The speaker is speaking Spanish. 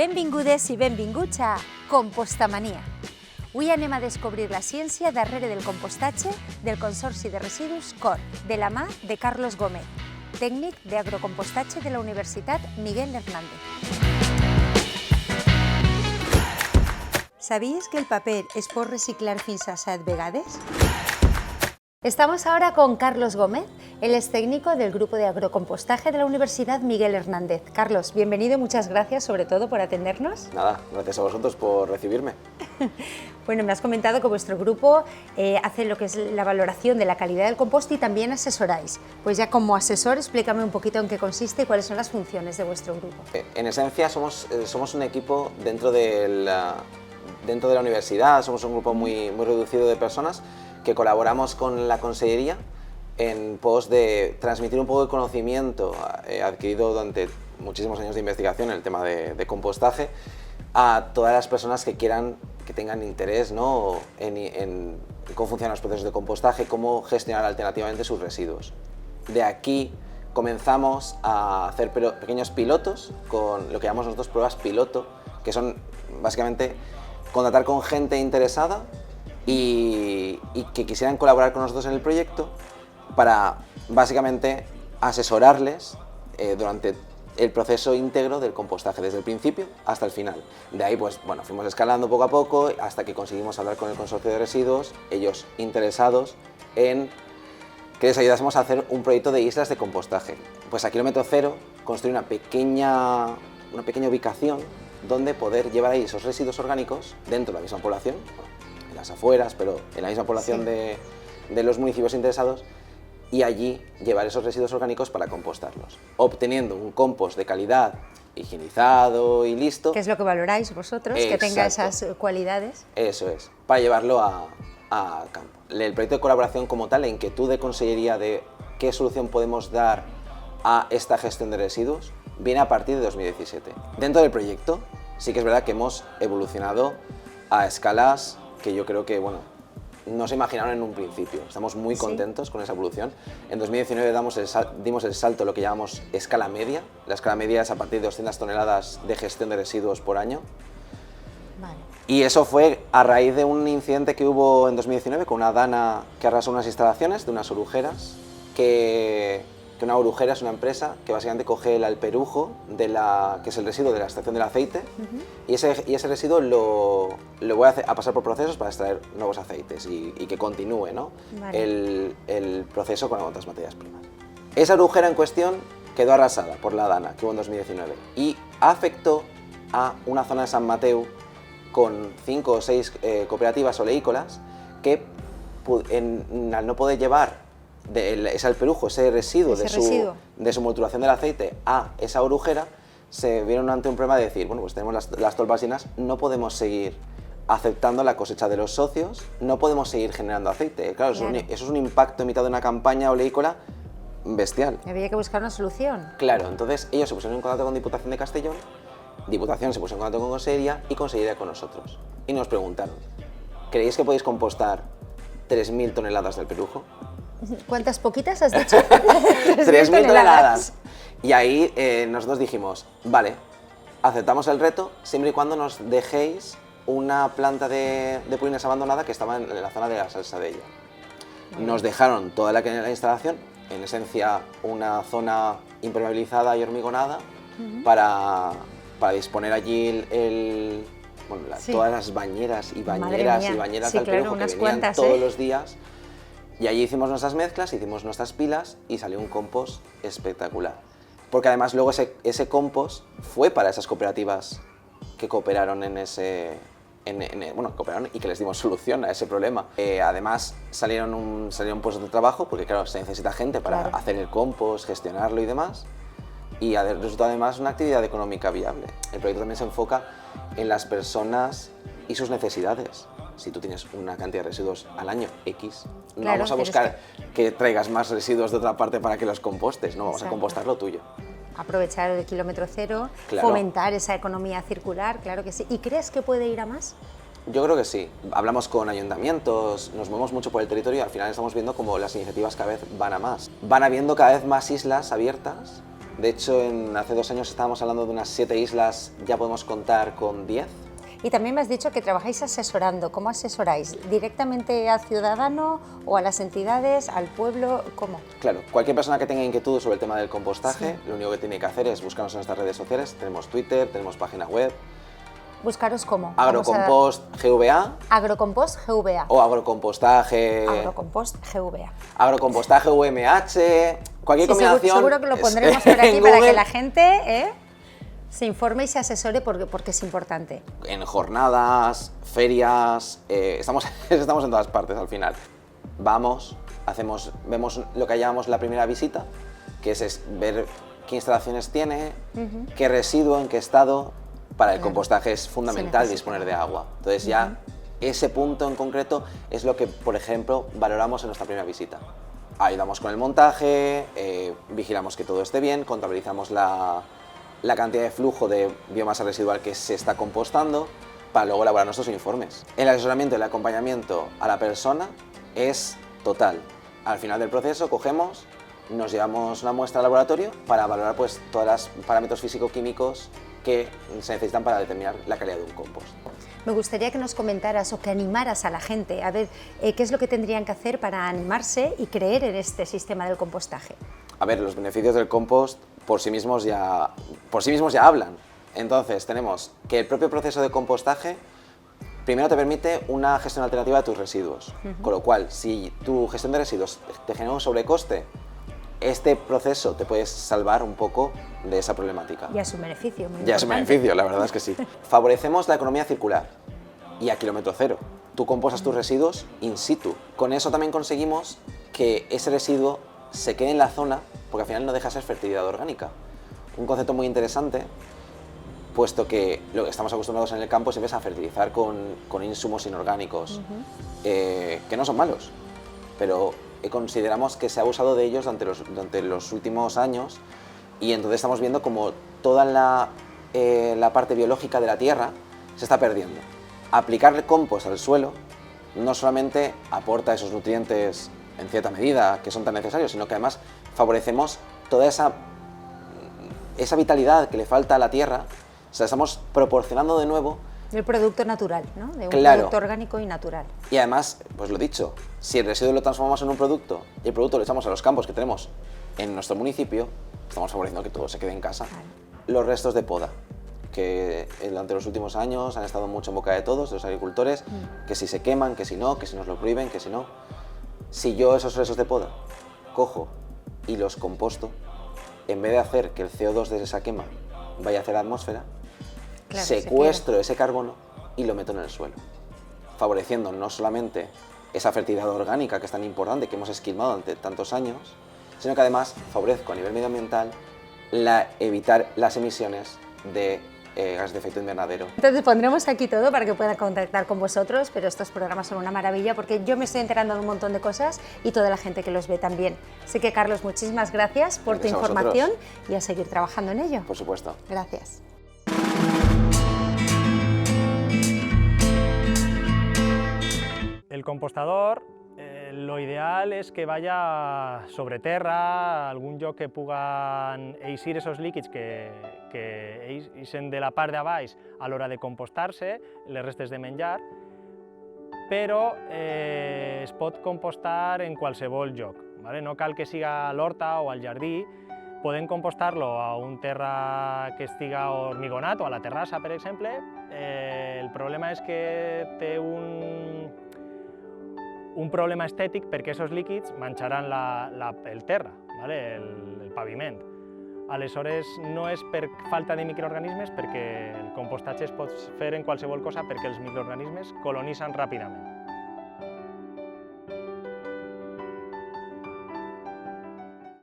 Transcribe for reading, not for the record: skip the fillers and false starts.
Benvingudes i benvinguts a Compostamania. Avui anem a descobrir la ciència darrere del compostatge del Consorci de Residus COR, de la mà de Carlos Gómez, tècnic d'agrocompostatge de la Universitat Miguel Hernández. ¿Sabías que el papel es pot reciclar fins a 7 vegades? Estamos ahora con Carlos Gómez, él es técnico del grupo de agrocompostaje de la Universidad Miguel Hernández. Carlos, bienvenido y muchas gracias sobre todo por atendernos. Nada, gracias a vosotros por recibirme. Bueno, me has comentado que vuestro grupo hace lo que es la valoración de la calidad del compost y también asesoráis. Pues ya como asesor, explícame un poquito en qué consiste y cuáles son las funciones de vuestro grupo. En esencia somos un equipo dentro de la universidad, somos un grupo muy reducido de personas que colaboramos con la Consellería en pos de transmitir un poco de conocimiento adquirido durante muchísimos años de investigación en el tema de compostaje a todas las personas que tengan interés, ¿no?, en cómo funcionan los procesos de compostaje, cómo gestionar alternativamente sus residuos. De aquí comenzamos a hacer pequeños pilotos con lo que llamamos nosotros pruebas piloto, que son básicamente contactar con gente interesada y que quisieran colaborar con nosotros en el proyecto para básicamente asesorarles durante el proceso íntegro del compostaje, desde el principio hasta el final. De ahí, pues bueno, fuimos escalando poco a poco hasta que conseguimos hablar con el consorcio de residuos, ellos interesados en que les ayudásemos a hacer un proyecto de islas de compostaje. Pues a kilómetro cero construir una pequeña ubicación donde poder llevar ahí esos residuos orgánicos dentro de la misma población, en las afueras, pero en la misma población de los municipios interesados, y allí llevar esos residuos orgánicos para compostarlos, obteniendo un compost de calidad, higienizado y listo. ¿Qué es lo que valoráis vosotros? Exacto. Que tenga esas cualidades. Eso es, para llevarlo a campo. El proyecto de colaboración como tal, la inquietud de Consellería de qué solución podemos dar a esta gestión de residuos, viene a partir de 2017. Dentro del proyecto sí que es verdad que hemos evolucionado a escalas que yo creo que, bueno, no se imaginaron en un principio. Estamos muy contentos con esa evolución. En 2019 dimos el salto a lo que llamamos escala media. La escala media es a partir de 200 toneladas de gestión de residuos por año. Vale. Y eso fue a raíz de un incidente que hubo en 2019 con una dana que arrasó unas instalaciones de unas orujeras, que una orujera es una empresa que básicamente coge el alperujo, que es el residuo de la extracción del aceite, y ese residuo lo voy a pasar por procesos para extraer nuevos aceites y que continúe, ¿no?, el proceso con otras materias primas. Esa orujera en cuestión quedó arrasada por la dana que hubo en 2019 y afectó a una zona de San Mateu con 5 o 6 cooperativas oleícolas que, al no poder llevar ese alperujo, ese residuo de su modulación del aceite a esa orujera, se vieron ante un problema de decir, bueno, pues tenemos las tolvas llenas, no podemos seguir aceptando la cosecha de los socios, no podemos seguir generando aceite. Claro, eso es un impacto en mitad de una campaña oleícola bestial. Había que buscar una solución. Claro, entonces ellos se pusieron en contacto con Diputación de Castellón, Diputación se puso en contacto con Consellería y Consellería con nosotros. Y nos preguntaron, ¿creéis que podéis compostar 3.000 toneladas de alperujo? ¿Cuántas poquitas has dicho? 3.000 toneladas. Y ahí nosotros dijimos, vale, aceptamos el reto siempre y cuando nos dejéis una planta de purines abandonada que estaba en la zona de la Salsadella. Nos dejaron toda la instalación, en esencia una zona impermeabilizada y hormigonada, para disponer allí todas las bañeras y bañeras de alperujo que venían todos los días. Y allí hicimos nuestras mezclas, hicimos nuestras pilas y salió un compost espectacular. Porque además luego ese compost fue para esas cooperativas que cooperaron cooperaron y que les dimos solución a ese problema. Además salieron puestos de trabajo, porque claro, se necesita gente para hacer el compost, gestionarlo y demás. Y resultó además una actividad económica viable. El proyecto también se enfoca en las personas y sus necesidades. Si tú tienes una cantidad de residuos al año X, no vamos a buscar que traigas más residuos de otra parte para que los compostes, no, vamos a compostar lo tuyo. Aprovechar el kilómetro cero, fomentar esa economía circular, claro que sí. ¿Y crees que puede ir a más? Yo creo que sí. Hablamos con ayuntamientos, nos movemos mucho por el territorio y al final estamos viendo como las iniciativas cada vez van a más. Van habiendo cada vez más islas abiertas De hecho, hace 2 años estábamos hablando de unas 7 islas, ya podemos contar con 10. Y también me has dicho que trabajáis asesorando. ¿Cómo asesoráis? ¿Directamente al ciudadano o a las entidades, al pueblo? ¿Cómo? Claro, cualquier persona que tenga inquietud sobre el tema del compostaje, lo único que tiene que hacer es buscarnos en nuestras redes sociales. Tenemos Twitter, tenemos página web. ¿Buscaros cómo? Agrocompost GVA. Agrocompost GVA. O agrocompostaje. Agrocompost GVA. Agrocompostaje UMH. Cualquier combinación. Seguro que lo pondremos por aquí para que la gente se informe y se asesore porque es importante. En jornadas, ferias, estamos en todas partes al final. Vamos, vemos lo que llamamos la primera visita, que es ver qué instalaciones tiene, qué residuo, en qué estado. Para el compostaje es fundamental disponer de agua. Entonces ya ese punto en concreto es lo que, por ejemplo, valoramos en nuestra primera visita. Ayudamos con el montaje, vigilamos que todo esté bien, contabilizamos la cantidad de flujo de biomasa residual que se está compostando para luego elaborar nuestros informes. El asesoramiento y el acompañamiento a la persona es total. Al final del proceso cogemos, nos llevamos una muestra al laboratorio para valorar pues, todos los parámetros físico-químicos que se necesitan para determinar la calidad de un compost. Me gustaría que nos comentaras o que animaras a la gente a ver qué es lo que tendrían que hacer para animarse y creer en este sistema del compostaje. A ver, los beneficios del compost por sí mismos ya hablan. Entonces tenemos que el propio proceso de compostaje primero te permite una gestión alternativa de tus residuos, con lo cual si tu gestión de residuos te genera un sobrecoste, este proceso te puede salvar un poco de esa problemática. Y a su beneficio, muy importante. Y a su beneficio, la verdad es que sí. Favorecemos la economía circular y a kilómetro cero. Tú compostas tus residuos in situ. Con eso también conseguimos que ese residuo se quede en la zona, porque al final no deja de ser fertilidad orgánica. Un concepto muy interesante, puesto que lo que estamos acostumbrados en el campo siempre es a fertilizar con insumos inorgánicos, que no son malos, pero consideramos que se ha abusado de ellos durante los últimos años y entonces estamos viendo como toda la parte biológica de la tierra se está perdiendo. Aplicar el compost al suelo no solamente aporta esos nutrientes en cierta medida que son tan necesarios, sino que además favorecemos toda esa vitalidad que le falta a la tierra, se la estamos proporcionando de nuevo. El producto natural, ¿no? De un producto orgánico y natural. Y además, pues lo dicho, si el residuo lo transformamos en un producto y el producto lo echamos a los campos que tenemos en nuestro municipio, estamos favoreciendo que todo se quede en casa. Claro. Los restos de poda, que durante los últimos años han estado mucho en boca de todos, de los agricultores, que si se queman, que si no, que si nos lo prohíben, que si no. Si yo esos restos de poda cojo y los composto, en vez de hacer que el CO2 de esa quema vaya hacia la atmósfera, claro, secuestro ese carbono y lo meto en el suelo, favoreciendo no solamente esa fertilidad orgánica que es tan importante, que hemos esquilmado durante tantos años, sino que además favorezco a nivel medioambiental evitar las emisiones de gases de efecto invernadero. Entonces pondremos aquí todo para que puedan contactar con vosotros, pero estos programas son una maravilla porque yo me estoy enterando de un montón de cosas y toda la gente que los ve también. Así que Carlos, muchísimas gracias por tu información y a seguir trabajando en ello. Por supuesto. Gracias. El compostador, lo ideal és que vaya sobre terra, a algun lloc que puguen eixir esos líquids que eixen de la part de baix a l'hora de compostar-se, les restes de menjar, però es pot compostar en qualsevol lloc, ¿vale? No cal que siga a l'horta o al jardí, podem compostar-lo a un terra que estiga hormigonat o a la terrassa, per exemple. El problema és que té un problema estètic perquè aquests líquids manxaran el terra, ¿vale? el paviment. Aleshores, no és per falta de microorganismes, perquè el compostatge es pot fer en qualsevol cosa perquè els microorganismes colonitzen ràpidament.